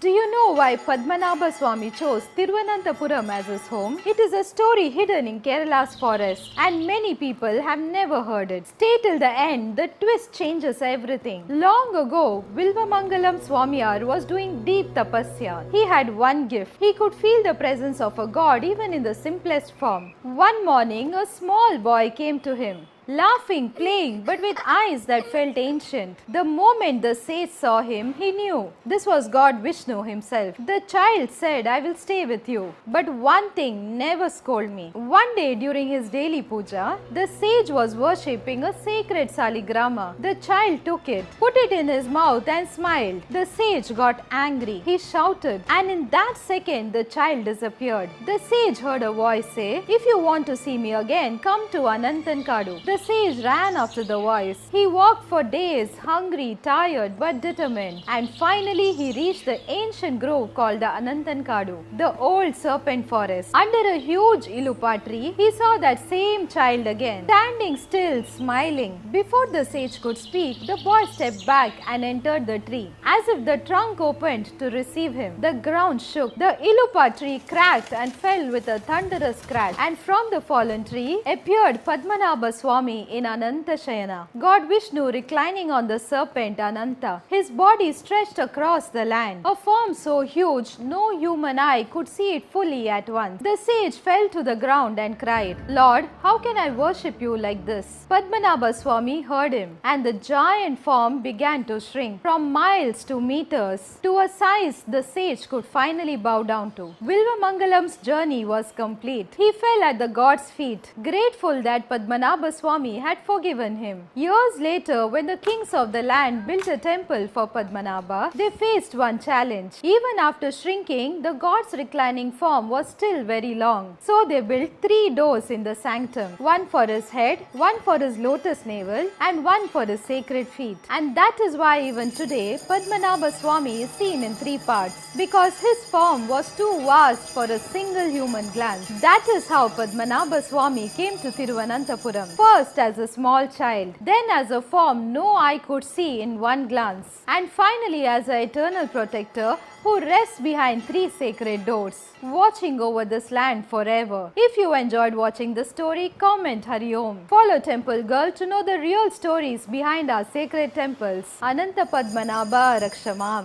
Do you know why Padmanabha Swami chose Thiruvananthapuram as his home? It is a story hidden in Kerala's forest and many people have never heard it. Stay till the end, the twist changes everything. Long ago, Vilvamangalam Swamiyar was doing deep tapasya. He had one gift. He could feel the presence of a god even in the simplest form. One morning, a small boy came to him, laughing, playing, but with eyes that felt ancient. The moment the sage saw him, he knew this was God Vishnu himself. The child said, "I will stay with you, but one thing, never scold me." One day during his daily puja, the sage was worshipping a sacred saligrama. The child took it, put it in his mouth and smiled. The sage got angry. He shouted, and in that second, the child disappeared. The sage heard a voice say, "If you want to see me again, come to Anantankadu." The sage ran after the voice. He walked for days, hungry, tired, but determined. And finally, he reached the ancient grove called the Anantankadu, the old serpent forest. Under a huge ilupa tree, he saw that same child again, standing still, smiling. Before the sage could speak, the boy stepped back and entered the tree. As if the trunk opened to receive him, the ground shook. The ilupa tree cracked and fell with a thunderous crash. And from the fallen tree appeared Padmanabha Swami in Ananta Shayana, God Vishnu reclining on the serpent Ananta, his body stretched across the land, a form so huge no human eye could see it fully at once. The sage fell to the ground and cried, "Lord, how can I worship you like this?" Padmanabha Swami heard him, and the giant form began to shrink from miles to meters to a size the sage could finally bow down to. Vilvamangalam's journey was complete. He fell at the god's feet, grateful that Padmanabha Swami had forgiven him. Years later, when the kings of the land built a temple for Padmanabha, they faced one challenge. Even after shrinking, the god's reclining form was still very long. So they built 3 doors in the sanctum, one for his head, one for his lotus navel, and one for his sacred feet. And that is why even today, Padmanabha Swami is seen in 3 parts, because his form was too vast for a single human glance. That is how Padmanabha Swami came to Thiruvananthapuram. First as a small child, then as a form no eye could see in one glance, and finally as an eternal protector who rests behind 3 sacred doors, watching over this land forever. If you enjoyed watching the story, comment Hari Om. Follow Temple Girl to know the real stories behind our sacred temples. Ananta Padmanabha Rakshamam.